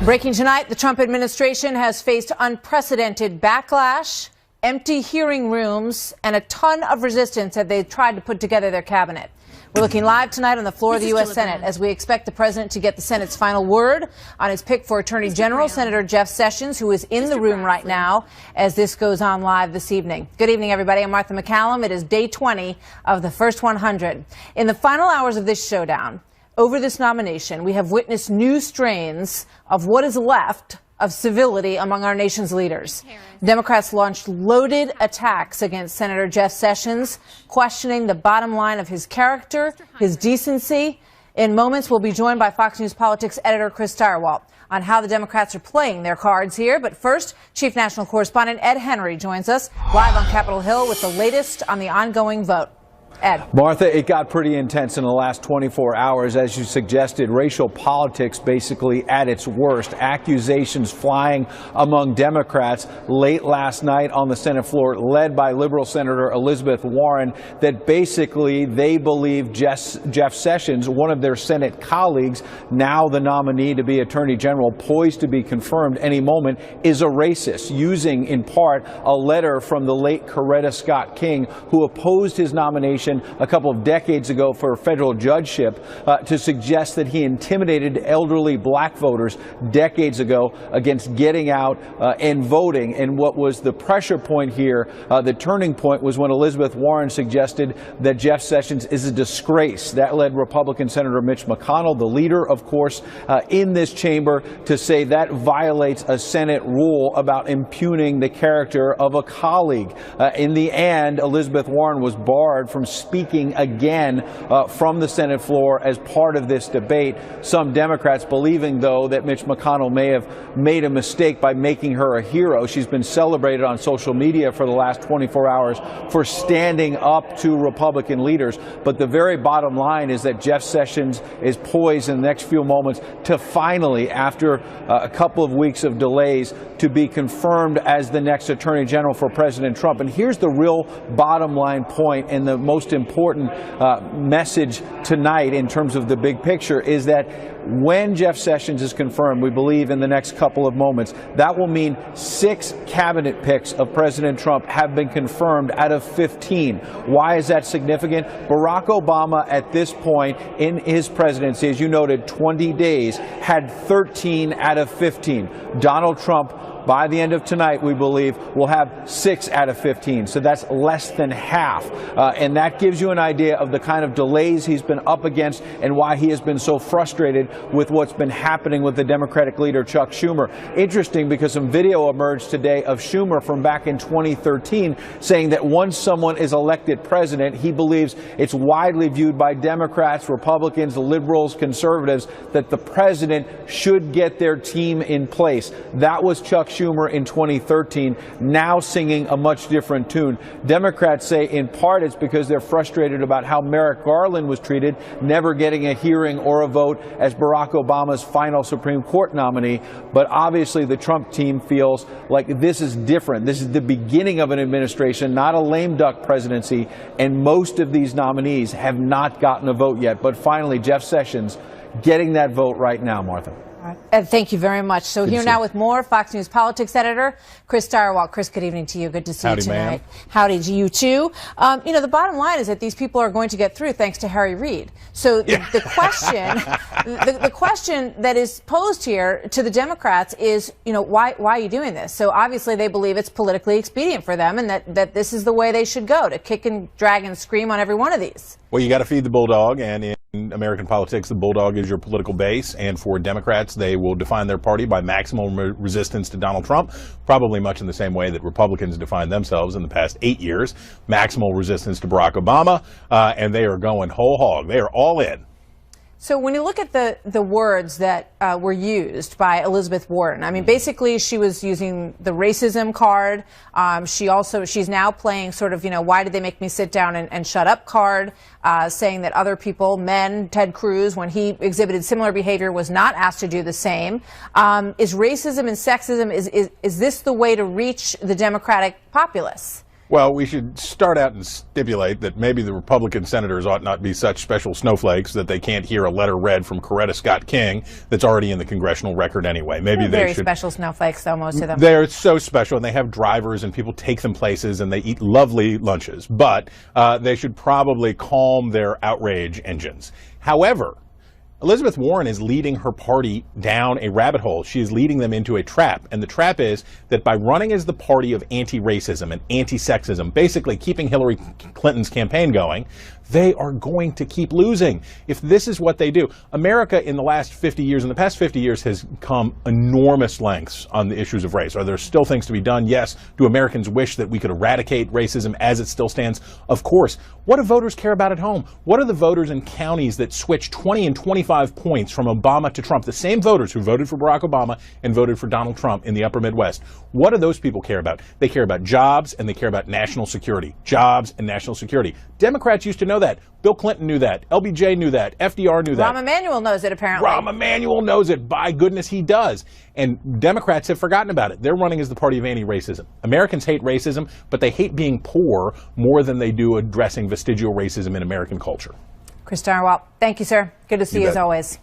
Breaking tonight, the Trump administration has faced unprecedented backlash, empty hearing rooms, and a ton of resistance as they tried to put together their cabinet. We're looking live tonight on the floor of the U.S. Senate as we expect the president to get the Senate's final word on his pick for Attorney General, Senator Jeff Sessions, who is in the room right now as this goes on live this evening. Good evening, everybody. I'm Martha McCallum. It is day 20 of the first 100. In the final hours of this showdown, over this nomination, we have witnessed new strains of what is left of civility among our nation's leaders. Democrats launched loaded attacks against Senator Jeff Sessions, questioning the bottom line of his character, his decency. In moments, we'll be joined by Fox News Politics editor Chris Stirewalt on how the Democrats are playing their cards here. But first, Chief National Correspondent Ed Henry joins us live on Capitol Hill with the latest on the ongoing vote. Ed. Martha, it got pretty intense in the last 24 hours. As you suggested, racial politics basically at its worst. Accusations flying among Democrats late last night on the Senate floor, led by liberal Senator Elizabeth Warren, that basically they believe Jeff Sessions, one of their Senate colleagues, now the nominee to be Attorney General, poised to be confirmed any moment, is a racist, using in part a letter from the late Coretta Scott King, who opposed his nomination a couple of decades ago for a federal judgeship, to suggest that he intimidated elderly black voters decades ago against getting out and voting. And what was the pressure point here, the turning point, was when Elizabeth Warren suggested that Jeff Sessions is a disgrace. That led Republican Senator Mitch McConnell, the leader, of course, in this chamber, to say that violates a Senate rule about impugning the character of a colleague. In the end, Elizabeth Warren was barred from speaking again from the Senate floor as part of this debate. Some Democrats believing, though, that Mitch McConnell may have made a mistake by making her a hero. She's been celebrated on social media for the last 24 hours for standing up to Republican leaders. But the very bottom line is that Jeff Sessions is poised in the next few moments to finally, after a couple of weeks of delays, to be confirmed as the next Attorney General for President Trump. And here's the real bottom line point and the most important message tonight in terms of the big picture is that when Jeff Sessions is confirmed, we believe in the next couple of moments, that will mean 6 cabinet picks of President Trump have been confirmed out of 15. Why is that significant? Barack Obama at this point in his presidency, as you noted, 20 days, had 13 out of 15. Donald Trump, by the end of tonight, we believe, will have 6 out of 15. So that's less than half. And that gives you an idea of the kind of delays he's been up against and why he has been so frustrated with what's been happening with the Democratic leader, Chuck Schumer. Interesting, because some video emerged today of Schumer from back in 2013 saying that once someone is elected president, he believes it's widely viewed by Democrats, Republicans, liberals, conservatives, that the president should get their team in place. That was Chuck Schumer in 2013, now singing a much different tune. Democrats say in part it's because they're frustrated about how Merrick Garland was treated, never getting a hearing or a vote as Barack Obama's final Supreme Court nominee. But obviously the Trump team feels like this is different. This is the beginning of an administration, not a lame duck presidency, and most of these nominees have not gotten a vote yet. But finally, Jeff Sessions getting that vote right now, Martha. Ed, thank you very much. So here now with more, Fox News Politics editor Chris Stirewalt. Chris, good evening to you. Good to see you tonight. Howdy to you, too. You know, the bottom line is that these people are going to get through thanks to Harry Reid. So the question, the question that is posed here to the Democrats is, you know, why are you doing this? So obviously they believe it's politically expedient for them and that this is the way they should go, to kick and drag and scream on every one of these. Well, you got to feed the bulldog, and in American politics, the bulldog is your political base, and for Democrats, they will define their party by maximum resistance to Donald Trump, probably much in the same way that Republicans defined themselves in the past 8 years, maximal resistance to Barack Obama, and they are going whole hog. They are all in. So when you look at the words that were used by Elizabeth Warren, I mean, basically she was using the racism card. She's now playing sort of, you know, why did they make me sit down and shut up card, saying that other people, men, Ted Cruz, when he exhibited similar behavior, was not asked to do the same. Is racism and sexism, is this the way to reach the Democratic populace? Well, we should start out and stipulate that maybe the Republican senators ought not be such special snowflakes that they can't hear a letter read from Coretta Scott King that's already in the congressional record anyway. Maybe They're they should. very special snowflakes, though, most of them. They're so special, and they have drivers, and people take them places, and they eat lovely lunches. But they should probably calm their outrage engines. However, Elizabeth Warren is leading her party down a rabbit hole. She is leading them into a trap. And the trap is that by running as the party of anti-racism and anti-sexism, basically keeping Hillary Clinton's campaign going, they are going to keep losing. If this is what they do, America in the past 50 years has come enormous lengths on the issues of race. Are there still things to be done? Yes. Do Americans wish that we could eradicate racism as it still stands? Of course. What do voters care about at home? What are the voters in counties that switch 20 and 25 points from Obama to Trump? The same voters who voted for Barack Obama and voted for Donald Trump in the upper Midwest. What do those people care about? They care about jobs, and they care about national security. Jobs and national security. Democrats used to know that. Bill Clinton knew that. LBJ knew that. FDR knew that. Rahm Emanuel knows it, apparently. Rahm Emanuel knows it. By goodness, he does. And Democrats have forgotten about it. They're running as the party of anti-racism. Americans hate racism, but they hate being poor more than they do addressing vestigial racism in American culture. Chris Stirewalt, thank you, sir. Good to see you as always.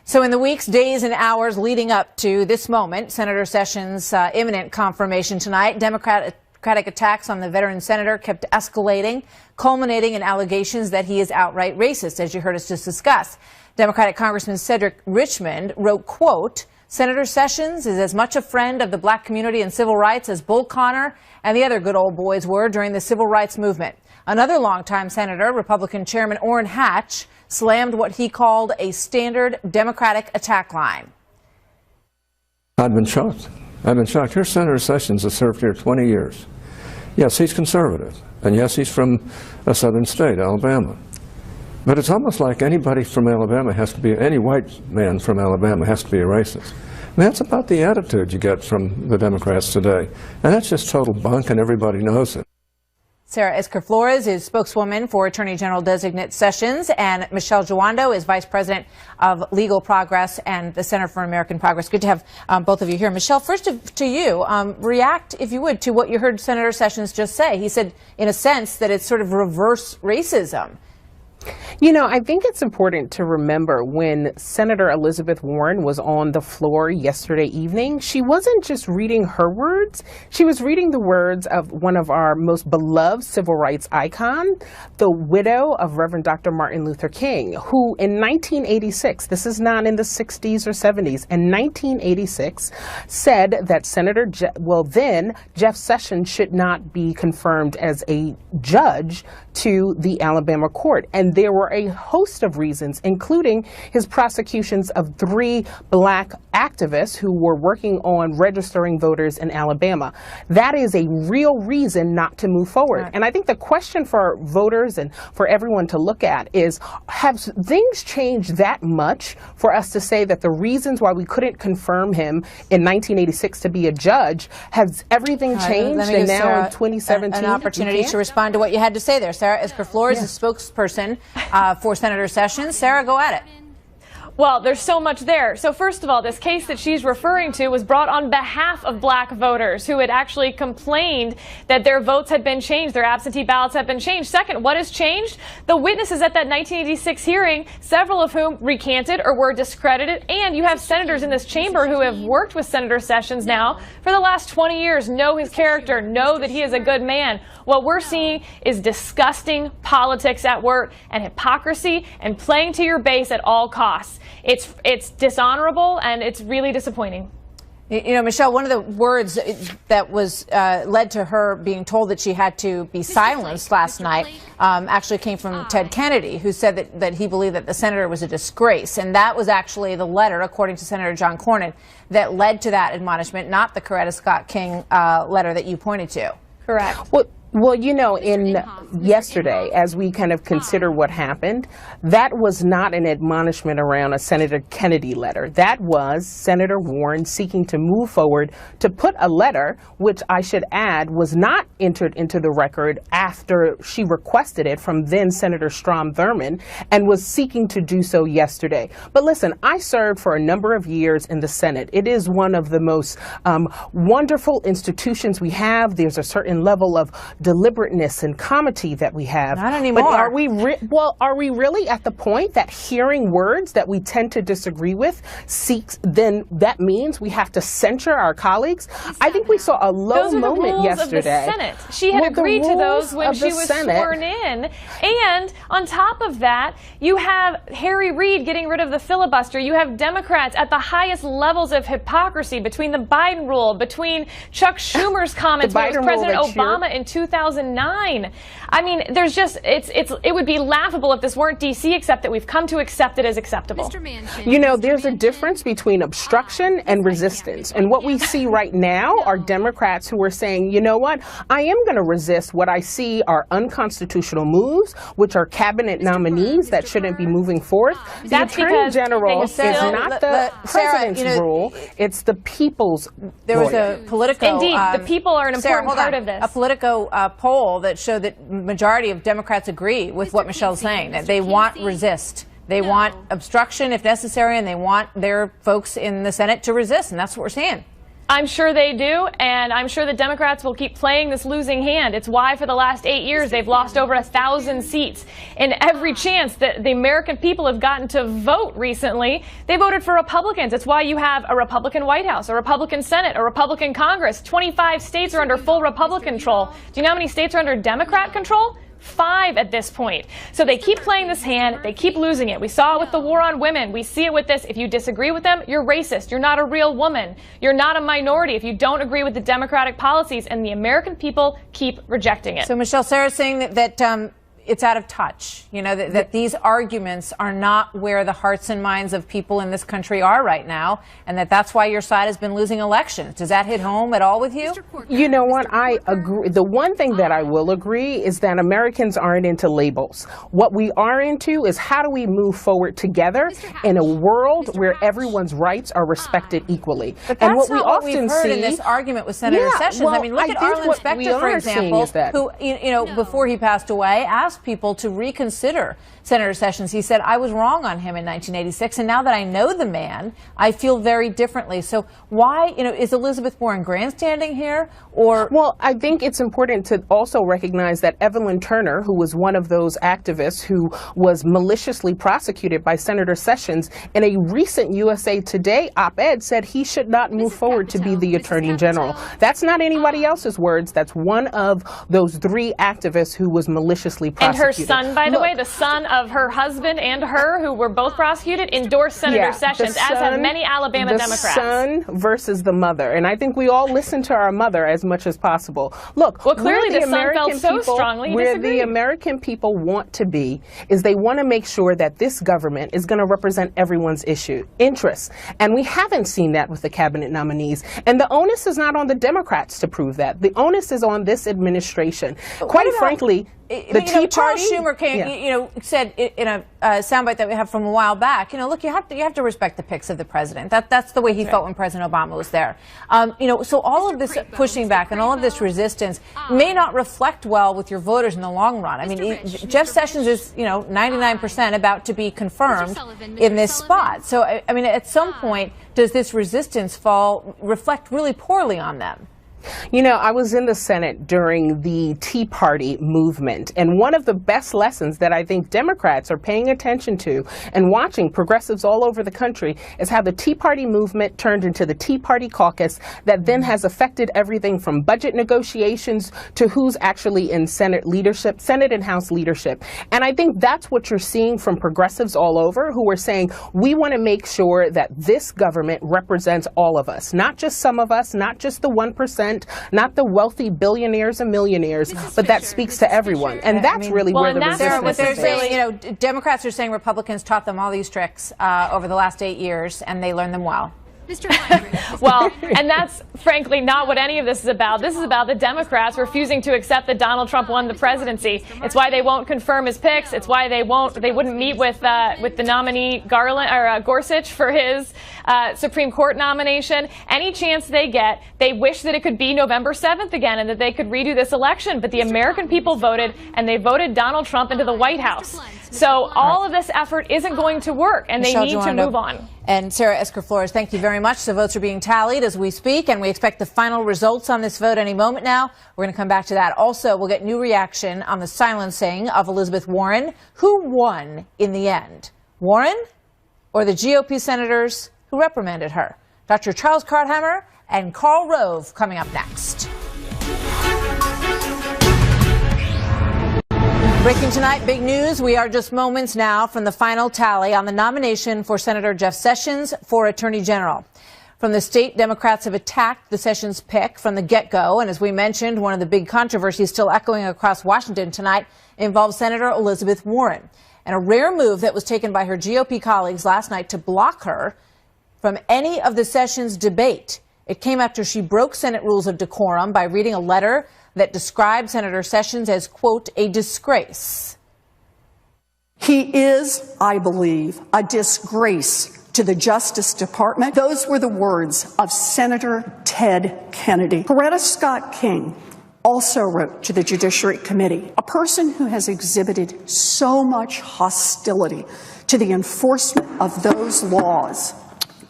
So in the weeks, days, and hours leading up to this moment, Senator Sessions' imminent confirmation tonight, Democratic attacks on the veteran senator kept escalating, culminating in allegations that he is outright racist, as you heard us just discuss. Democratic Congressman Cedric Richmond wrote, quote, Senator Sessions is as much a friend of the black community and civil rights as Bull Connor and the other good old boys were during the civil rights movement. Another longtime senator, Republican Chairman Orrin Hatch, slammed what he called a standard Democratic attack line. I've been shocked. Here's Senator Sessions has served here 20 years. Yes, he's conservative. And yes, he's from a southern state, Alabama. But it's almost like anybody from Alabama has to be, any white man from Alabama has to be a racist. And that's about the attitude you get from the Democrats today. And that's just total bunk, and everybody knows it. Sarah Iskur Flores is spokeswoman for Attorney General Designate Sessions, and Michelle Joando is Vice President of Legal Progress and the Center for American Progress. Good to have both of you here. Michelle, first to you, react, if you would, to what you heard Senator Sessions just say. He said, in a sense, that it's sort of reverse racism. You know, I think it's important to remember when Senator Elizabeth Warren was on the floor yesterday evening, she wasn't just reading her words, she was reading the words of one of our most beloved civil rights icon, the widow of Reverend Dr. Martin Luther King, who in 1986, this is not in the 60s or 70s, in 1986 said that then Jeff Sessions should not be confirmed as a judge to the Alabama court. And there were a host of reasons, including his prosecutions of 3 black activists who were working on registering voters in Alabama. That is a real reason not to move forward. Right. And I think the question for voters and for everyone to look at is, have things changed that much for us to say that the reasons why we couldn't confirm him in 1986 to be a judge, has everything changed? And now in 2017, an opportunity to respond to what you had to say there. Sarah Iskur Flores is spokesperson for Senator Sessions. Sarah, go at it. Well, there's so much there. So first of all, this case that she's referring to was brought on behalf of black voters who had actually complained that their votes had been changed, their absentee ballots had been changed. Second, what has changed? The witnesses at that 1986 hearing, several of whom recanted or were discredited, and you have senators in this chamber who have worked with Senator Sessions now for the last 20 years, know his character, know that he is a good man. What we're seeing is disgusting politics at work and hypocrisy and playing to your base at all costs. It's dishonorable, and it's really disappointing. You know, Michelle, one of the words that was led to her being told that she had to be silenced last night actually came from Ted Kennedy, who said that he believed that the senator was a disgrace. And that was actually the letter, according to Senator John Cornyn, that led to that admonishment, not the Coretta Scott King letter that you pointed to. Correct. Well, Well, you know, yesterday, as we kind of consider what happened, that was not an admonishment around a Senator Kennedy letter. That was Senator Warren seeking to move forward to put a letter, which I should add was not entered into the record after she requested it from then Senator Strom Thurmond, and was seeking to do so yesterday. But listen, I served for a number of years in the Senate. It is one of the most wonderful institutions we have. There's a certain level of deliberateness and comity that we have. Not anymore. But are we really at the point that hearing words that we tend to disagree with then that means we have to censure our colleagues? I think we saw a low moment yesterday. Of the Senate. She had agreed to those when she was sworn in. And on top of that, you have Harry Reid getting rid of the filibuster. You have Democrats at the highest levels of hypocrisy between the Biden rule, between Chuck Schumer's comments with President Obama in 2009. I mean, there's just, it would be laughable if this weren't D.C., except that we've come to accept it as acceptable. You know, there's a difference between obstruction and resistance. And what we see right now are Democrats who are saying, you know what, I am going to resist what I see are unconstitutional moves, which are cabinet nominees that shouldn't be moving forth. The Attorney General is not the president's rule, it's the people's There was a Politico. Indeed, the people are an important part of this. A Politico poll that showed that majority of Democrats agree with what Michelle's saying, that they want resist. They want obstruction if necessary, and they want their folks in the Senate to resist, and that's what we're seeing. I'm sure they do, and I'm sure the Democrats will keep playing this losing hand. It's why for the last 8 years they've lost over 1,000 seats. And every chance that the American people have gotten to vote recently, they voted for Republicans. It's why you have a Republican White House, a Republican Senate, a Republican Congress. 25 states are under full Republican control. Do you know how many states are under Democrat control? 5 at this point. So they keep playing this hand, they keep losing it. We saw it with the war on women. We see it with this. If you disagree with them, you're racist. You're not a real woman. You're not a minority if you don't agree with the Democratic policies, and the American people keep rejecting it. So Michelle, Sarah's saying that it's out of touch, you know, that these arguments are not where the hearts and minds of people in this country are right now, and that's why your side has been losing elections. Does that hit home at all with you? You know what? I agree. The one thing that I will agree is that Americans aren't into labels. What we are into is how do we move forward together in a world where everyone's rights are respected equally. But that's and what not we what often we've heard see in this argument with Senator Sessions. Well, I mean, look at Arlen Specter, for example, who, you know, before he passed away, asked people to reconsider Senator Sessions. He said, I was wrong on him in 1986, and now that I know the man, I feel very differently. So why, you know, is Elizabeth Warren grandstanding here? Or well, I think it's important to also recognize that Evelyn Turner, who was one of those activists who was maliciously prosecuted by Senator Sessions, in a recent USA Today op-ed said he should not move forward to be the Attorney General. That's not anybody else's words. That's one of those 3 activists who was maliciously prosecuted. And her son, by the way, the son of her husband and her, who were both prosecuted, endorsed Senator Sessions, as have many Alabama Democrats. The son versus the mother. And I think we all listen to our mother as much as possible. Look, well, clearly the son felt so strongly he where disagreed. The American people want to be is they want to make sure that this government is going to represent everyone's interests. And we haven't seen that with the cabinet nominees. And the onus is not on the Democrats to prove that. The onus is on this administration. Quite frankly, the Tea Party. Charles Schumer said in a soundbite that we have from a while back, look, you have to respect the picks of the president. That's the way he felt when President Obama was there. So all of this pushing back and all of this resistance may not reflect well with your voters in the long run. I mean, Jeff Sessions is, 99% about to be confirmed in this spot. So, I mean, at some point, does this resistance reflect really poorly on them? I was in the Senate during the Tea Party movement, and one of the best lessons that I think Democrats are paying attention to and watching progressives all over the country is how the Tea Party movement turned into the Tea Party caucus that then has affected everything from budget negotiations to who's actually in Senate leadership, Senate and House leadership. And I think that's what you're seeing from progressives all over who are saying, we want to make sure that this government represents all of us, not just some of us, not just the 1%, not the wealthy billionaires and millionaires, but that speaks to everyone. And that's really where the resistance is. Saying, Democrats are saying Republicans taught them all these tricks over the last 8 years, and they learned them well. Well, and that's frankly not what any of this is about. This is about the Democrats refusing to accept that Donald Trump won the presidency. It's why they won't confirm his picks. It's why they wouldn't meet with the nominee Gorsuch for his Supreme Court nomination. Any chance they get, they wish that it could be November 7th again and that they could redo this election. But the American people voted, and they voted Donald Trump into the White House. So all of this effort isn't going to work, and they need to move on. And Sarah Esker Flores, thank you very much. The votes are being tallied as we speak, and we expect the final results on this vote any moment now. We're going to come back to that. Also, we'll get new reaction on the silencing of Elizabeth Warren. Who won in the end? Warren or the GOP senators who reprimanded her? Dr. Charles Krauthammer and Karl Rove coming up next. Breaking tonight, big news. We are just moments now from the final tally on the nomination for Senator Jeff Sessions for Attorney General. From the state, Democrats have attacked the Sessions pick from the get-go. And as we mentioned, one of the big controversies still echoing across Washington tonight involves Senator Elizabeth Warren, and a rare move that was taken by her GOP colleagues last night to block her from any of the Sessions debate. It came after she broke Senate rules of decorum by reading a letter that described Senator Sessions as, quote, a disgrace. He is, I believe, a disgrace to the Justice Department. Those were the words of Senator Ted Kennedy. Coretta Scott King also wrote to the Judiciary Committee, a person who has exhibited so much hostility to the enforcement of those laws.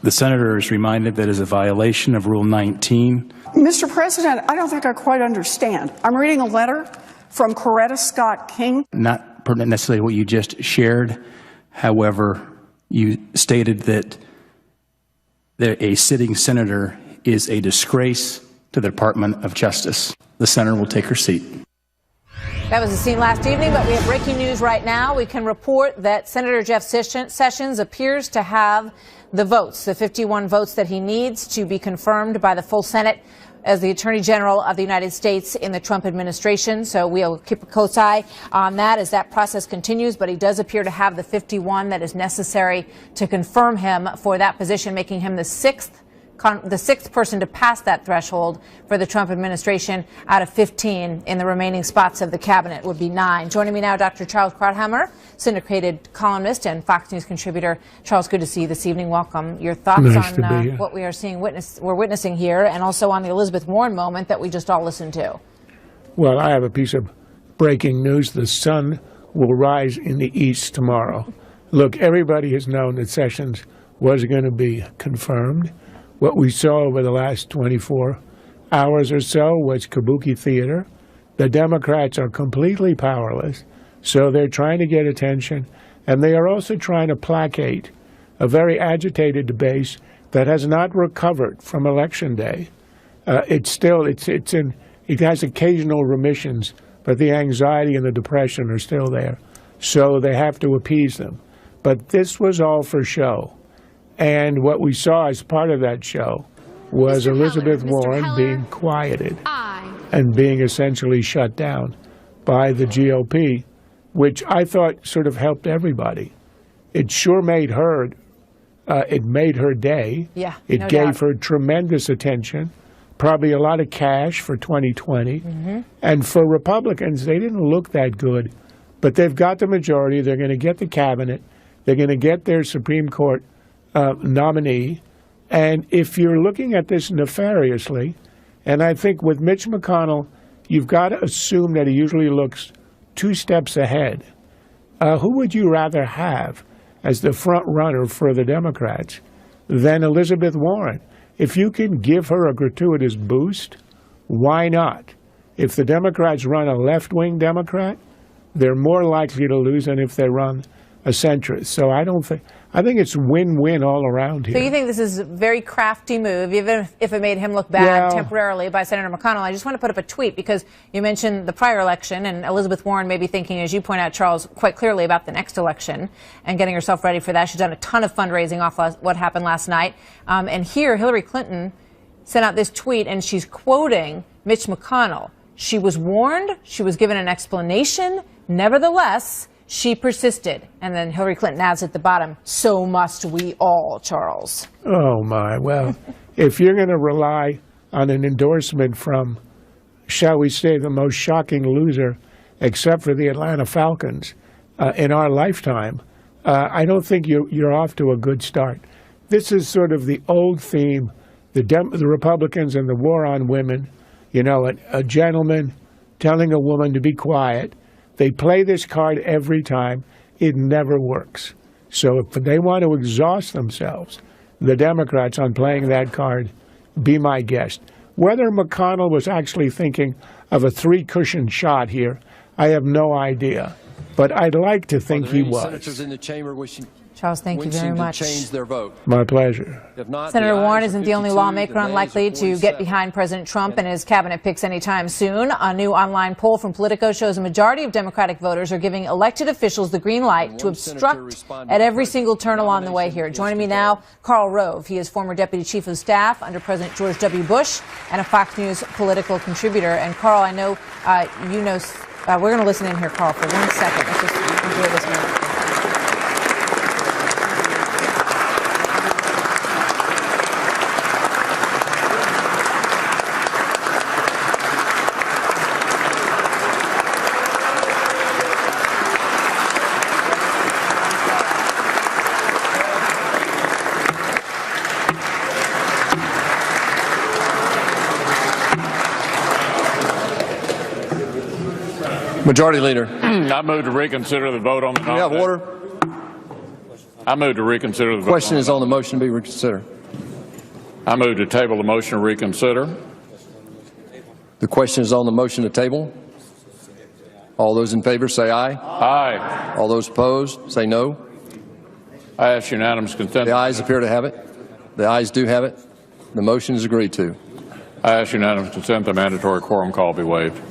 The senator is reminded that it is a violation of Rule 19. Mr. President, I don't think I quite understand. I'm reading a letter from Coretta Scott King. Not pertinent necessarily what you just shared. However, you stated that a sitting senator is a disgrace to the Department of Justice. The senator will take her seat. That was the scene last evening, but we have breaking news right now. We can report that Senator Jeff Sessions appears to have the votes, the 51 votes that he needs to be confirmed by the full Senate as the Attorney General of the United States in the Trump administration. So we'll keep a close eye on that as that process continues. But he does appear to have the 51 that is necessary to confirm him for that position, making him the sixth person to pass that threshold for the Trump administration out of 15 in the remaining spots of the cabinet would be 9. Joining me now, Dr. Charles Krauthammer, syndicated columnist and Fox News contributor. Charles, good to see you this evening. Welcome. Your thoughts on what we are seeing, we're witnessing here, and also on the Elizabeth Warren moment that we just all listened to. Well, I have a piece of breaking news. The sun will rise in the east tomorrow. Look, everybody has known that Sessions was going to be confirmed. What we saw over the last 24 hours or so was kabuki theater. The Democrats are completely powerless, so they're trying to get attention, and they are also trying to placate a very agitated base that has not recovered from Election Day. It has occasional remissions, but the anxiety and the depression are still there, so they have to appease them. But this was all for show. And what we saw as part of that show was Elizabeth Warren being quieted and being essentially shut down by the GOP, which I thought sort of helped everybody. It sure made her, it made her day. Yeah, it gave her tremendous attention, probably a lot of cash for 2020. Mm-hmm. And for Republicans, they didn't look that good, but they've got the majority. They're going to get the cabinet. They're going to get their Supreme Court nominee. And if you're looking at this nefariously, and I think with Mitch McConnell, you've got to assume that he usually looks 2 steps ahead. Who would you rather have as the front runner for the Democrats than Elizabeth Warren? If you can give her a gratuitous boost, why not? If the Democrats run a left-wing Democrat, they're more likely to lose than if they run a centrist. So I think it's win-win all around here. So you think this is a very crafty move, even if it made him look bad temporarily by Senator McConnell. I just want to put up a tweet because you mentioned the prior election, and Elizabeth Warren may be thinking, as you point out, Charles, quite clearly about the next election and getting herself ready for that. She's done a ton of fundraising off what happened last night. And here, Hillary Clinton sent out this tweet, and she's quoting Mitch McConnell. She was warned. She was given an explanation. Nevertheless, She persisted, and then Hillary Clinton adds at the bottom, so must we all, Charles. Oh, my. Well, if you're going to rely on an endorsement from, shall we say, the most shocking loser, except for the Atlanta Falcons, in our lifetime, I don't think you're off to a good start. This is sort of the old theme, the Republicans and the war on women. You know, a gentleman telling a woman to be quiet. They play this card every time. It never works. So if they want to exhaust themselves, the Democrats, on playing that card, be my guest. Whether McConnell was actually thinking of a three-cushion shot here, I have no idea. But I'd like to think he was. Senators in the chamber wishing Charles, thank you very much. to change their vote. My pleasure. If not, Senator the Warren ayes isn't are the only 52, lawmaker the nays unlikely are to 47. get behind President Trump and his cabinet picks anytime soon. A new online poll from Politico shows a majority of Democratic voters are giving elected officials the green light to obstruct at every single turn along the way here. Joining me now, Karl Rove. He is former Deputy Chief of Staff under President George W. Bush and a Fox News political contributor. And Karl, I know we're going to listen in here, Karl, for 1 second. Let's just enjoy this moment. Majority Leader. I move to reconsider the vote on the Do you have nomination. order? I move to reconsider the vote. Question is on the motion to be reconsidered. I move to table the motion to reconsider. The question is on the motion to table. All those in favor say aye. Aye. All those opposed say no. I ask unanimous consent. The ayes appear to have it. The ayes do have it. The motion is agreed to. I ask unanimous consent the mandatory quorum call be waived.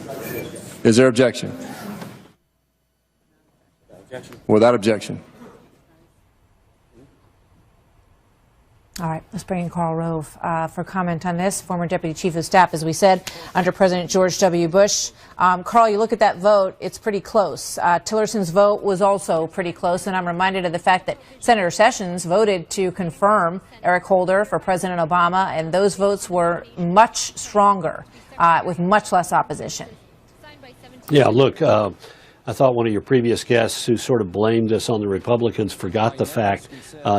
Is there objection? Without objection. All right, let's bring in Karl Rove for comment on this. Former Deputy Chief of Staff, as we said, under President George W. Bush. Karl, you look at that vote, it's pretty close. Tillerson's vote was also pretty close, and I'm reminded of the fact that Senator Sessions voted to confirm Eric Holder for President Obama, and those votes were much stronger, with much less opposition. Yeah, look, I thought one of your previous guests who sort of blamed us on the Republicans forgot the fact,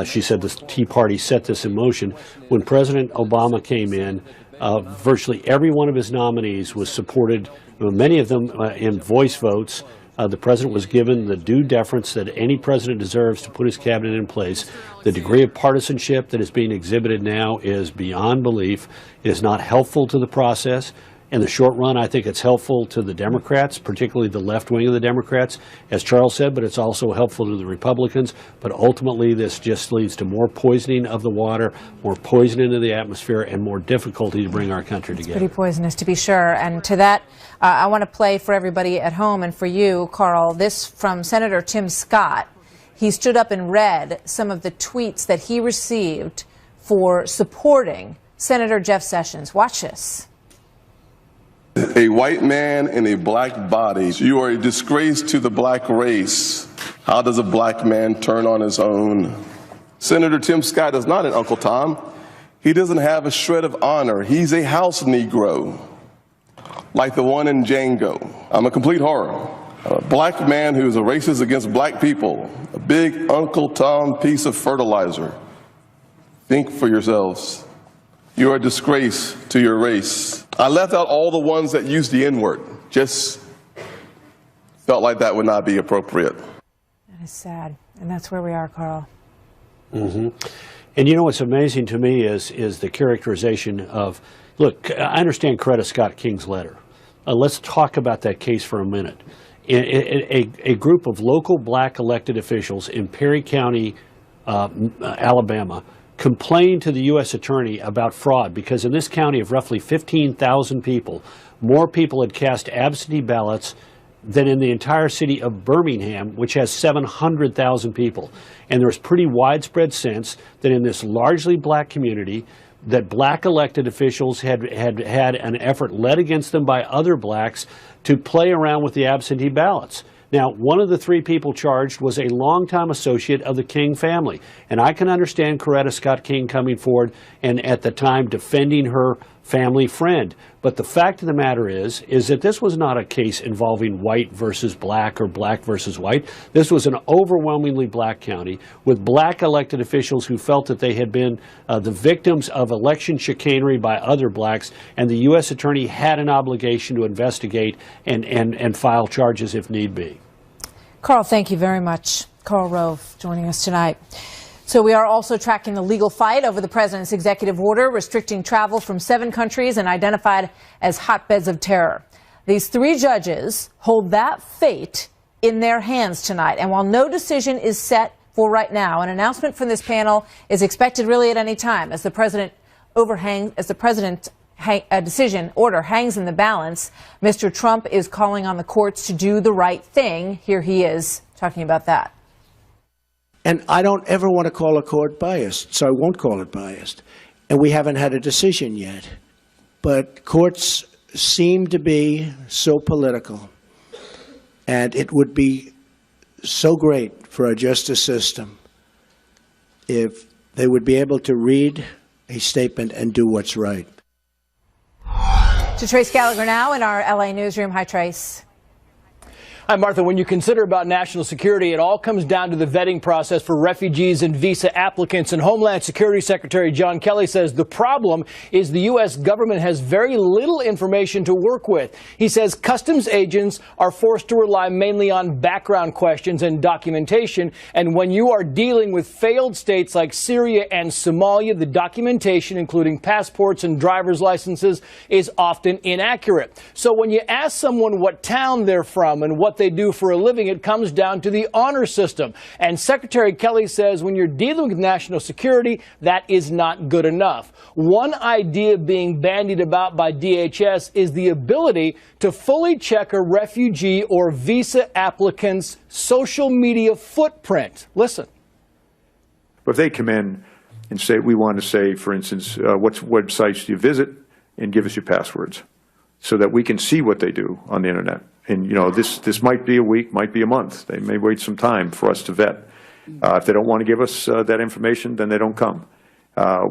she said the Tea Party set this in motion. When President Obama came in, virtually every one of his nominees was supported, many of them in voice votes. The president was given the due deference that any president deserves to put his cabinet in place. The degree of partisanship that is being exhibited now is beyond belief. It is not helpful to the process. In the short run, I think it's helpful to the Democrats, particularly the left wing of the Democrats, as Charles said, but it's also helpful to the Republicans. But ultimately, this just leads to more poisoning of the water, more poison into the atmosphere, and more difficulty to bring our country together. Pretty poisonous, to be sure. And to that, I want to play for everybody at home and for you, Karl, this from Senator Tim Scott. He stood up and read some of the tweets that he received for supporting Senator Jeff Sessions. Watch this. A white man in a black body. You are a disgrace to the black race. How does a black man turn on his own? Senator Tim Scott is not an Uncle Tom. He doesn't have a shred of honor. He's a house Negro, like the one in Django. I'm a complete horror. A black man who is a racist against black people. A big Uncle Tom piece of fertilizer. Think for yourselves. You are a disgrace to your race. I left out all the ones that used the N-word. Just felt like that would not be appropriate. That is sad. And that's where we are, Karl. Mm-hmm. And you know what's amazing to me is the characterization of, look, I understand Coretta Scott King's letter. Let's talk about that case for a minute. A group of local black elected officials in Perry County, Alabama, complained to the U.S. Attorney about fraud because in this county of roughly 15,000 people, more people had cast absentee ballots than in the entire city of Birmingham, which has 700,000 people. And there was pretty widespread sense that in this largely black community, that black elected officials had an effort led against them by other blacks to play around with the absentee ballots. Now, one of the three people charged was a longtime associate of the King family. And I can understand Coretta Scott King coming forward and at the time defending her family friend. But the fact of the matter is that this was not a case involving white versus black or black versus white. This was an overwhelmingly black county with black elected officials who felt that they had been the victims of election chicanery by other blacks, and the U.S. attorney had an obligation to investigate and file charges if need be. Carl, thank you very much. Karl Rove joining us tonight. So we are also tracking the legal fight over the president's executive order restricting travel from 7 countries and identified as hotbeds of terror. These 3 judges hold that fate in their hands tonight. And while no decision is set for right now, an announcement from this panel is expected really at any time as the president decision order hangs in the balance. Mr. Trump is calling on the courts to do the right thing. Here he is talking about that. And I don't ever want to call a court biased, so I won't call it biased. And we haven't had a decision yet. But courts seem to be so political. And it would be so great for our justice system if they would be able to read a statement and do what's right. To Trace Gallagher now in our LA newsroom. Hi, Trace. Hi, Martha. When you consider about national security, it all comes down to the vetting process for refugees and visa applicants. And Homeland Security Secretary John Kelly says the problem is the U.S. government has very little information to work with. He says customs agents are forced to rely mainly on background questions and documentation. And when you are dealing with failed states like Syria and Somalia, the documentation, including passports and driver's licenses, is often inaccurate. So when you ask someone what town they're from and what they do for a living, it comes down to the honor system. And Secretary Kelly says when you're dealing with national security, that is not good enough. One idea being bandied about by DHS is the ability to fully check a refugee or visa applicant's social media footprint. Listen. But if they come in and say, we want to say, for instance, what websites do you visit, and give us your passwords so that we can see what they do on the internet. And, you know, this might be a week, might be a month. They may wait some time for us to vet. If they don't want to give us that information, then they don't come.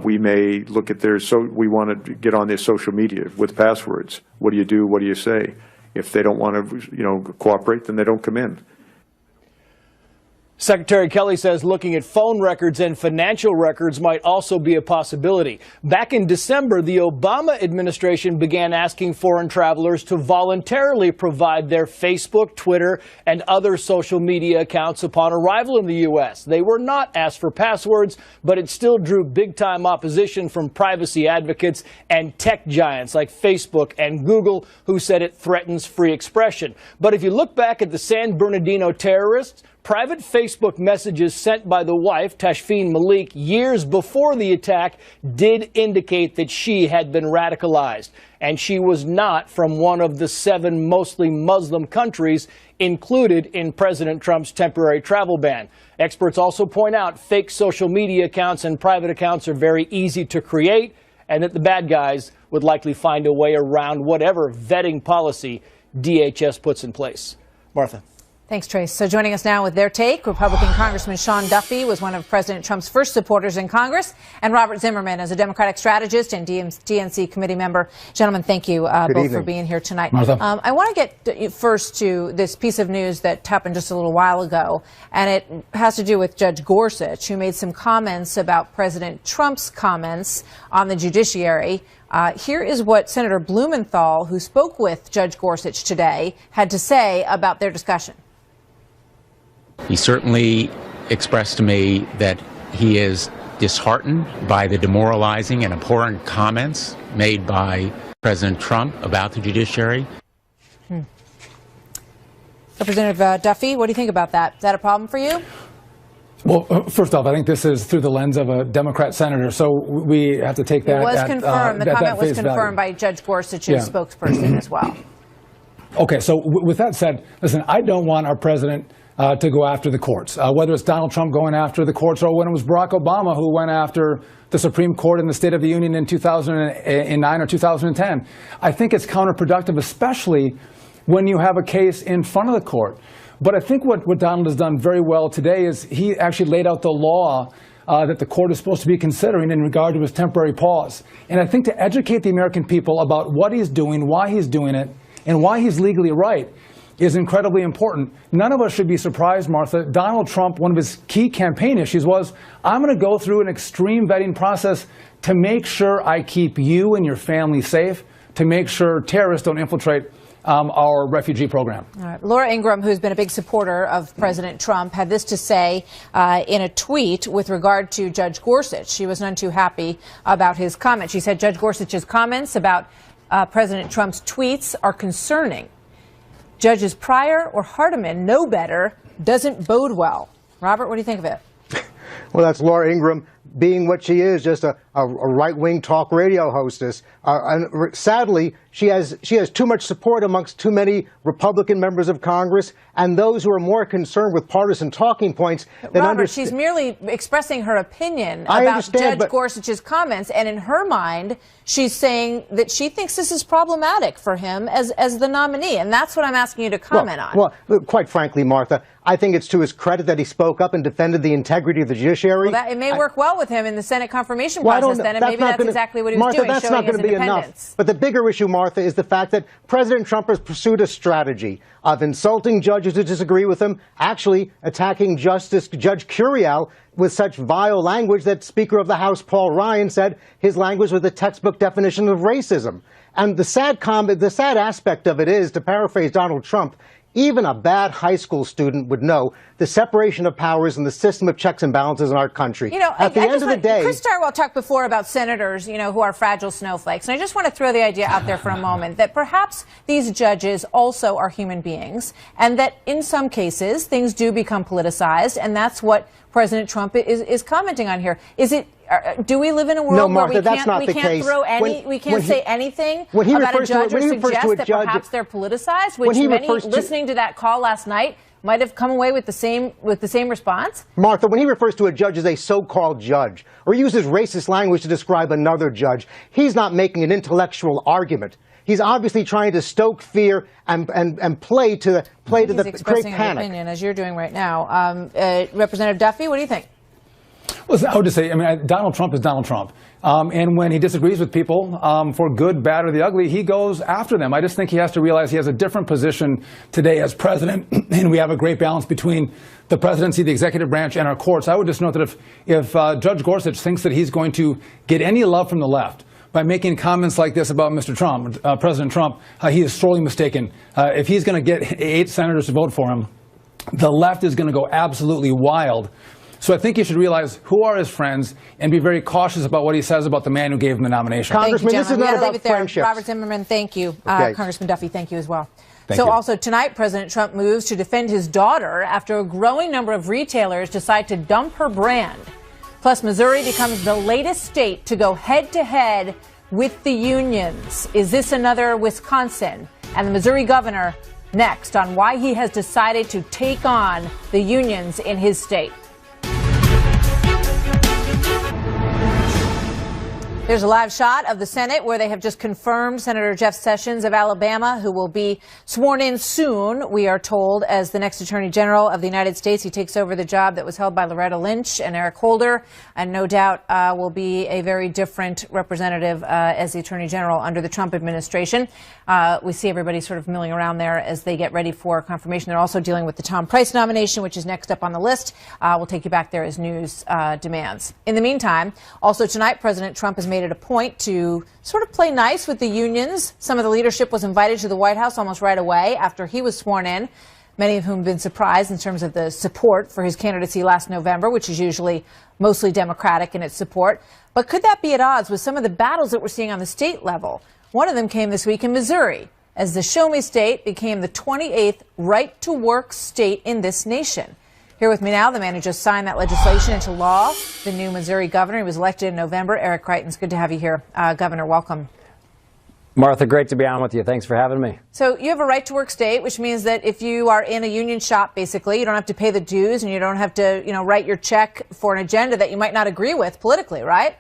We may look at we want to get on their social media with passwords. What do you do? What do you say? If they don't want to, cooperate, then they don't come in. Secretary Kelly says looking at phone records and financial records might also be a possibility. Back in December, the Obama administration began asking foreign travelers to voluntarily provide their Facebook, Twitter, and other social media accounts upon arrival in the U.S. They were not asked for passwords, but it still drew big-time opposition from privacy advocates and tech giants like Facebook and Google, who said it threatens free expression. But if you look back at the San Bernardino terrorists, private Facebook messages sent by the wife, Tashfeen Malik, years before the attack did indicate that she had been radicalized. And she was not from one of the 7 mostly Muslim countries included in President Trump's temporary travel ban. Experts also point out fake social media accounts and private accounts are very easy to create, and that the bad guys would likely find a way around whatever vetting policy DHS puts in place. Martha. Thanks, Trace. So joining us now with their take, Republican Congressman Sean Duffy was one of President Trump's first supporters in Congress, and Robert Zimmerman is a Democratic strategist and DNC committee member. Gentlemen, thank you both for being here tonight. I want to get first to this piece of news that happened just a little while ago, and it has to do with Judge Gorsuch, who made some comments about President Trump's comments on the judiciary. Here is what Senator Blumenthal, who spoke with Judge Gorsuch today, had to say about their discussion. He certainly expressed to me that he is disheartened by the demoralizing and abhorrent comments made by President Trump about the judiciary. Representative Duffy, what do you think about that? Is that a problem for you? Well, first off, I think this is through the lens of a Democrat senator, so we have to take that. It was confirmed. The comment was confirmed by Judge Gorsuch's spokesperson as well. Okay, so with that said, listen, I don't want our president to go after the courts, whether it's Donald Trump going after the courts or when it was Barack Obama who went after the Supreme Court in the State of the Union in 2009 or 2010. I think it's counterproductive, especially when you have a case in front of the court But I think what Donald has done very well today is he actually laid out the law that the court is supposed to be considering in regard to his temporary pause. And I think to educate the American people about what he's doing, why he's doing it, and why he's legally right is incredibly important. None of us should be surprised, Martha. Donald Trump, one of his key campaign issues was, I'm going to go through an extreme vetting process to make sure I keep you and your family safe, to make sure terrorists don't infiltrate our refugee program. All right. Laura Ingraham, who's been a big supporter of President Trump, had this to say in a tweet with regard to Judge Gorsuch. She was none too happy about his comments. She said Judge Gorsuch's comments about President Trump's tweets are concerning. Judges Pryor or Hardiman know better doesn't bode well. Robert, what do you think of it? Well, that's Laura Ingraham being what she is, just a right-wing talk radio hostess. And sadly, she has too much support amongst too many Republican members of Congress and those who are more concerned with partisan talking points than Robert, she's merely expressing her opinion about Judge Gorsuch's comments, and in her mind, she's saying that she thinks this is problematic for him as the nominee, and that's what I'm asking you to comment on. Well, quite frankly, Martha, I think it's to his credit that he spoke up and defended the integrity of the judiciary. Well, it may work well with him in the Senate confirmation process then, and maybe that's exactly what he was doing, that's showing not his going to be independence. enough. But the bigger issue, Martha, is the fact that President Trump has pursued a strategy of insulting judges who disagree with him, actually attacking Judge Curiel with such vile language that Speaker of the House Paul Ryan said his language was the textbook definition of racism. And the sad aspect of it is, to paraphrase Donald Trump, even a bad high school student would know the separation of powers and the system of checks and balances in our country. You know, at the end of the day, Chris Stirewalt talked before about senators, who are fragile snowflakes. And I just want to throw the idea out there for a moment that perhaps these judges also are human beings, and that in some cases things do become politicized, and that's what President Trump is commenting on here. Is it? Do we live in a world Martha, where we can't say anything about a judge or suggest that perhaps they're politicized? Which many listening to that call last night might have come away with the same response? Martha, when he refers to a judge as a so-called judge or uses racist language to describe another judge, he's not making an intellectual argument. He's obviously trying to stoke fear and play to the great panic. He's expressing an opinion, as you're doing right now. Representative Duffy, what do you think? Listen, I would just say, Donald Trump is Donald Trump. And when he disagrees with people, for good, bad, or the ugly, he goes after them. I just think he has to realize he has a different position today as president, and we have a great balance between the presidency, the executive branch, and our courts. I would just note that if Judge Gorsuch thinks that he's going to get any love from the left by making comments like this about Mr. Trump, President Trump, he is sorely mistaken. If he's going to get 8 senators to vote for him, the left is going to go absolutely wild. So I think he should realize who are his friends and be very cautious about what he says about the man who gave him the nomination. Congressman, this is not about friendships. Robert Zimmerman, thank you. Okay. Congressman Duffy, thank you as well. Thank you. Also tonight, President Trump moves to defend his daughter after a growing number of retailers decide to dump her brand. Plus, Missouri becomes the latest state to go head-to-head with the unions. Is this another Wisconsin? And the Missouri governor next on why he has decided to take on the unions in his state. There's a live shot of the Senate where they have just confirmed Senator Jeff Sessions of Alabama, who will be sworn in soon, we are told, as the next Attorney General of the United States. He takes over the job that was held by Loretta Lynch and Eric Holder, and no doubt will be a very different representative as the Attorney General under the Trump administration. We see everybody sort of milling around there as they get ready for confirmation. They're also dealing with the Tom Price nomination, which is next up on the list. We'll take you back there as news demands. In the meantime, also tonight, President Trump has made it a point to sort of play nice with the unions. Some of the leadership was invited to the White House almost right away after he was sworn in, many of whom have been surprised in terms of the support for his candidacy last November, which is usually mostly Democratic in its support. But could that be at odds with some of the battles that we're seeing on the state level? One of them came this week in Missouri, as the Show Me State became the 28th right-to-work state in this nation. Here with me now, the man who just signed that legislation into law, the new Missouri governor. He was elected in November. Eric Crichton, it's good to have you here. Governor, welcome. Martha, great to be on with you. Thanks for having me. So you have a right-to-work state, which means that if you are in a union shop, basically, you don't have to pay the dues and you don't have to, write your check for an agenda that you might not agree with politically, right?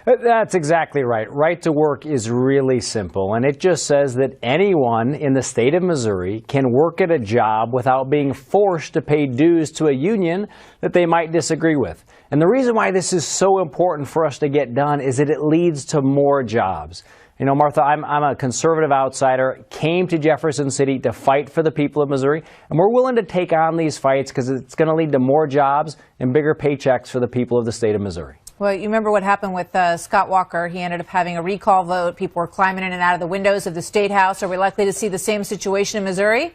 That's exactly right. Right to work is really simple, and it just says that anyone in the state of Missouri can work at a job without being forced to pay dues to a union that they might disagree with. And the reason why this is so important for us to get done is that it leads to more jobs. You know, Martha, I'm a conservative outsider, came to Jefferson City to fight for the people of Missouri, and we're willing to take on these fights because it's going to lead to more jobs and bigger paychecks for the people of the state of Missouri. Well, you remember what happened with Scott Walker. He ended up having a recall vote. People were climbing in and out of the windows of the State House. Are we likely to see the same situation in Missouri?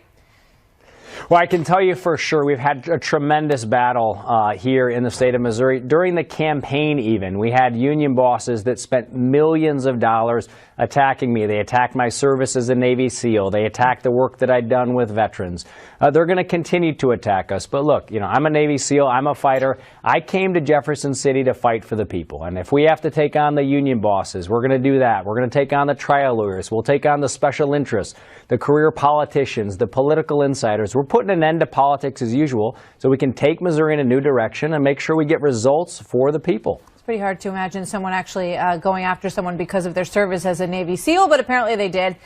Well, I can tell you for sure we've had a tremendous battle here in the state of Missouri. During the campaign even, we had union bosses that spent millions of dollars attacking me. They attacked my service as a Navy SEAL. They attacked the work that I'd done with veterans. They're going to continue to attack us. But look, you know, I'm a Navy SEAL. I'm a fighter. I came to Jefferson City to fight for the people. And if we have to take on the union bosses, we're going to do that. We're going to take on the trial lawyers. We'll take on the special interests, the career politicians, the political insiders. We're putting an end to politics as usual so we can take Missouri in a new direction and make sure we get results for the people. It's pretty hard to imagine someone actually going after someone because of their service as a Navy SEAL, but apparently they did.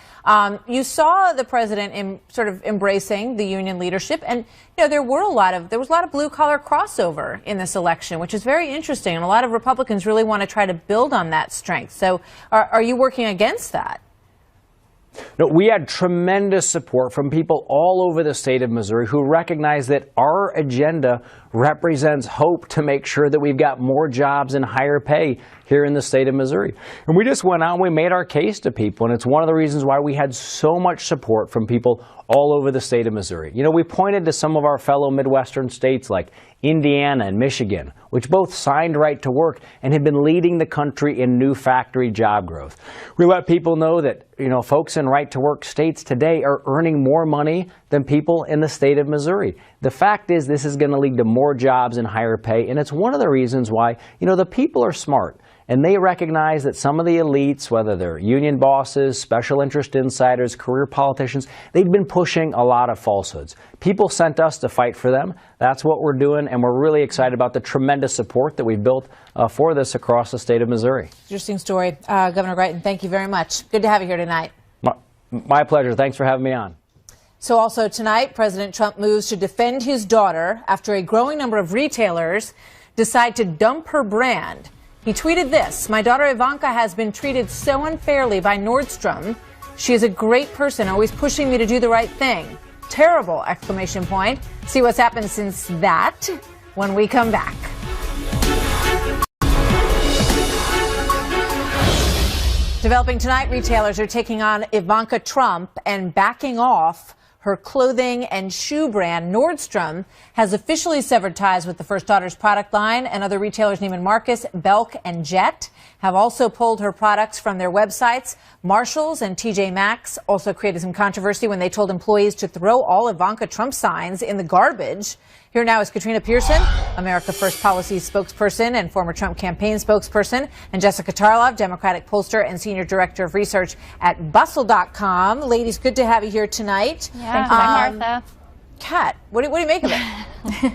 You saw the president sort of embracing the union leadership, and you know there was a lot of blue collar crossover in this election, which is very interesting, and a lot of Republicans really want to try to build on that strength. So, are you working against that? No, we had tremendous support from people all over the state of Missouri who recognize that our agenda represents hope to make sure that we've got more jobs and higher pay here in the state of Missouri. And we just went out and we made our case to people, and it's one of the reasons why we had so much support from people all over the state of Missouri. You know, we pointed to some of our fellow Midwestern states like Indiana and Michigan, which both signed right to work and have been leading the country in new factory job growth. We let people know that, you know, folks in right to work states today are earning more money than people in the state of Missouri. The fact is this is going to lead to more jobs and higher pay, and it's one of the reasons why, you know, the people are smart. And they recognize that some of the elites, whether they're union bosses, special interest insiders, career politicians, they've been pushing a lot of falsehoods. People sent us to fight for them. That's what we're doing, and we're really excited about the tremendous support that we've built for this across the state of Missouri. Interesting story. Governor Greitens, thank you very much. Good to have you here tonight. My pleasure. Thanks for having me on. So also tonight, President Trump moves to defend his daughter after a growing number of retailers decide to dump her brand. He tweeted this: "My daughter Ivanka has been treated so unfairly by Nordstrom. She is a great person, always pushing me to do the right thing. Terrible!" Exclamation point. See what's happened since that when we come back. Developing tonight, retailers are taking on Ivanka Trump and backing off her clothing and shoe brand. Nordstrom has officially severed ties with the first daughter's product line, and other retailers Neiman Marcus, Belk, and Jet have also pulled her products from their websites. Marshalls and TJ Maxx also created some controversy when they told employees to throw all Ivanka Trump signs in the garbage. Here now is Katrina Pearson, America First Policy spokesperson and former Trump campaign spokesperson, and Jessica Tarlov, Democratic pollster and senior director of research at Bustle.com. Ladies, good to have you here tonight. Yeah, thanks, Martha. Kat, what do you make of it?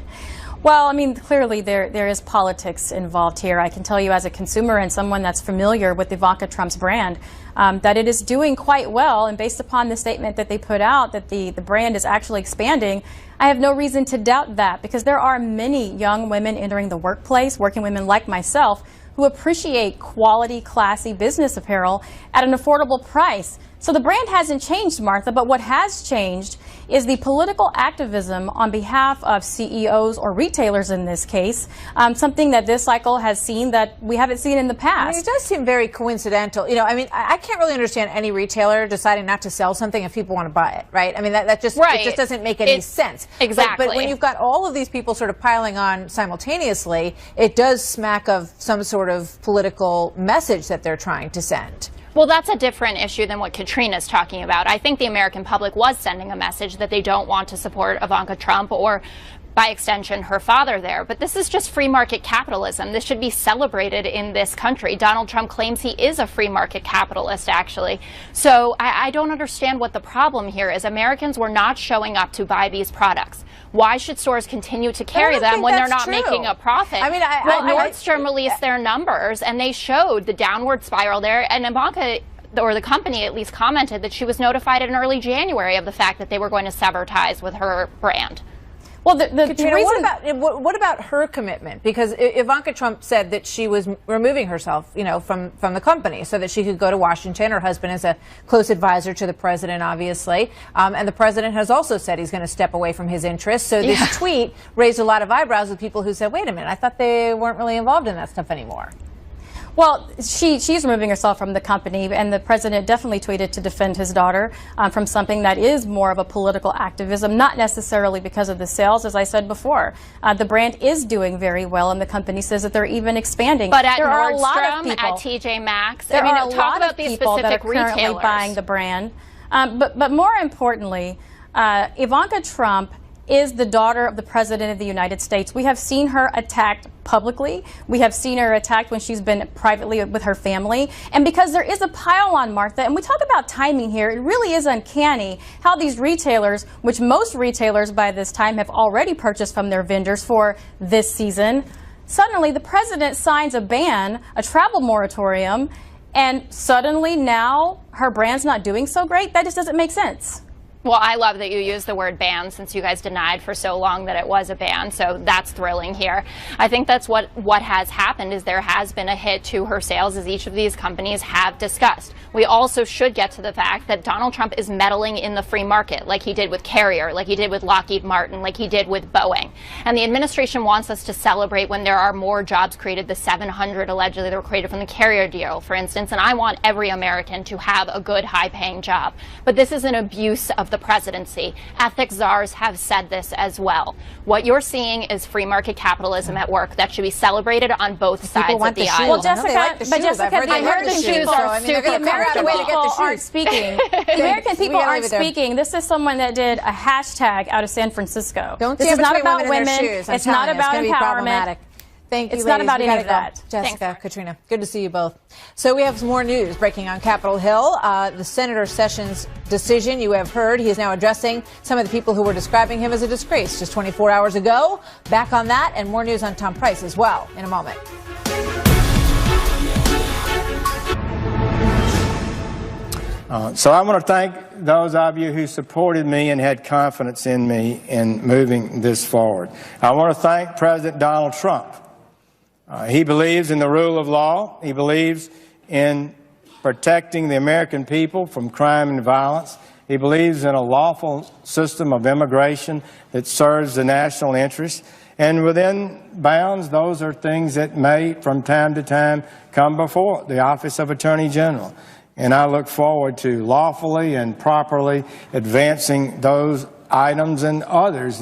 Well, I mean, clearly there is politics involved here. I can tell you as a consumer and someone that's familiar with Ivanka Trump's brand, that it is doing quite well. And based upon the statement that they put out, that the brand is actually expanding, I have no reason to doubt that, because there are many young women entering the workplace, working women like myself, who appreciate quality, classy business apparel at an affordable price. So the brand hasn't changed, Martha, but what has changed is the political activism on behalf of CEOs or retailers in this case, something that this cycle has seen that we haven't seen in the past. I mean, it does seem very coincidental. You know, I mean, I can't really understand any retailer deciding not to sell something if people want to buy it, right? I mean, that just, it just doesn't make any sense. Exactly. But when you've got all of these people sort of piling on simultaneously, it does smack of some sort of political message that they're trying to send. Well, that's a different issue than what Katrina's talking about. I think the American public was sending a message that they don't want to support Ivanka Trump or by extension, her father there. But this is just free market capitalism. This should be celebrated in this country. Donald Trump claims he is a free market capitalist, actually. So I don't understand what the problem here is. Americans were not showing up to buy these products. Why should stores continue to carry them when they're not making a profit? I mean, Nordstrom released their numbers, and they showed the downward spiral there. And Ivanka, or the company at least, commented that she was notified in early January of the fact that they were going to sever ties with her brand. Well, Katrina, what about her commitment? Because Ivanka Trump said that she was removing herself, from the company so that she could go to Washington. Her husband is a close advisor to the president, obviously. And the president has also said he's going to step away from his interests. So this tweet raised a lot of eyebrows with people who said, wait a minute, I thought they weren't really involved in that stuff anymore. Well, she's removing herself from the company, and the president definitely tweeted to defend his daughter from something that is more of a political activism, not necessarily because of the sales, as I said before. The brand is doing very well, and the company says that they're even expanding. But at there are a lot Nordstrom, of people, at TJ Maxx, there are a talk lot about of these people that are specific currently retailers buying the brand. But more importantly, Ivanka Trump is the daughter of the President of the United States. We have seen her attacked publicly. We have seen her attacked when she's been privately with her family. And because there is a pile on, Martha, and we talk about timing here, it really is uncanny how these retailers, which most retailers by this time have already purchased from their vendors for this season, suddenly the president signs a ban, a travel moratorium, and suddenly now her brand's not doing so great. That just doesn't make sense. Well, I love that you use the word ban, since you guys denied for so long that it was a ban. So that's thrilling here. I think that's what has happened, is there has been a hit to her sales, as each of these companies have discussed. We also should get to the fact that Donald Trump is meddling in the free market, like he did with Carrier, like he did with Lockheed Martin, like he did with Boeing. And the administration wants us to celebrate when there are more jobs created, the 700 allegedly that were created from the Carrier deal, for instance. And I want every American to have a good, high-paying job. But this is an abuse of the presidency. Ethics czars have said this as well. What you're seeing is free market capitalism at work that should be celebrated on both sides of the aisle. Well, Jessica, I heard the shoes are super People aren't speaking. The American people aren't speaking. This is someone that did a hashtag out of San Francisco. This is not about women. It's not about empowerment. Thank you, It's not about any of that. Jessica, Katrina, good to see you both. So we have some more news breaking on Capitol Hill. The Senator Sessions decision you have heard. He is now addressing some of the people who were describing him as a disgrace just 24 hours ago. Back on that, and more news on Tom Price as well in a moment. So I want to thank those of you who supported me and had confidence in me in moving this forward. I want to thank President Donald Trump. He believes in the rule of law. He believes in protecting the American people from crime and violence. He believes in a lawful system of immigration that serves the national interest. And within bounds, those are things that may, from time to time, come before the Office of Attorney General. And I look forward to lawfully and properly advancing those items and others.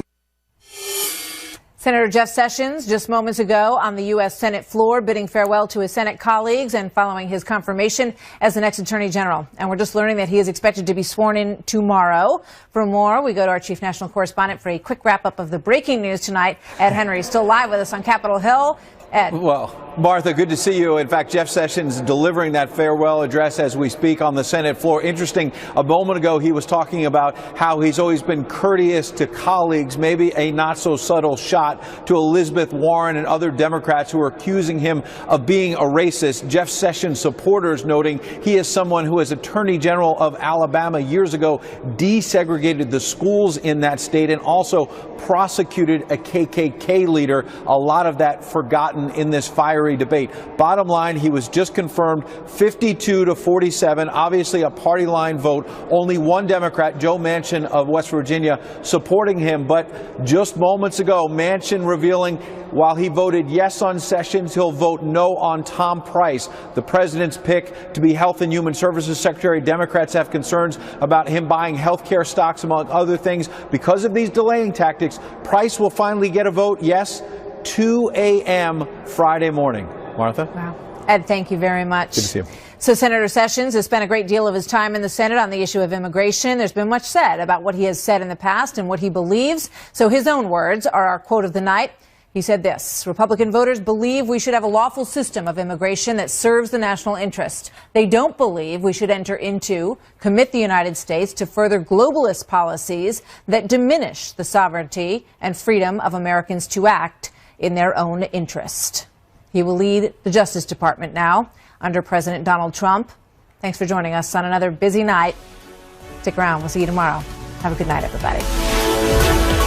Senator Jeff Sessions, just moments ago on the U.S. Senate floor, bidding farewell to his Senate colleagues and following his confirmation as the next Attorney General. And we're just learning that he is expected to be sworn in tomorrow. For more, we go to our chief national correspondent for a quick wrap-up of the breaking news tonight. Ed Henry is still live with us on Capitol Hill. Ed. Well, Martha, good to see you. In fact, Jeff Sessions delivering that farewell address as we speak on the Senate floor. Interesting, a moment ago he was talking about how he's always been courteous to colleagues, maybe a not-so-subtle shot to Elizabeth Warren and other Democrats who are accusing him of being a racist. Jeff Sessions supporters noting he is someone who, as Attorney General of Alabama years ago, desegregated the schools in that state and also prosecuted a KKK leader. A lot of that forgotten in this fiery debate. Bottom line, he was just confirmed 52 to 47, obviously a party line vote. Only one Democrat, Joe Manchin of West Virginia, supporting him. But just moments ago, Manchin revealing while he voted yes on Sessions, he'll vote no on Tom Price, the president's pick to be Health and Human Services Secretary. Democrats have concerns about him buying health care stocks, among other things. Because of these delaying tactics, Price will finally get a vote, yes, 2 a.m. Friday morning. Martha? Wow. Ed, thank you very much. Good to see you. So Senator Sessions has spent a great deal of his time in the Senate on the issue of immigration. There's been much said about what he has said in the past and what he believes. So his own words are our quote of the night. He said this: Republican voters believe we should have a lawful system of immigration that serves the national interest. They don't believe we should commit the United States to further globalist policies that diminish the sovereignty and freedom of Americans to act in their own interest. He will lead the Justice Department now under President Donald Trump. Thanks for joining us on another busy night. Stick around. We'll see you tomorrow. Have a good night, everybody.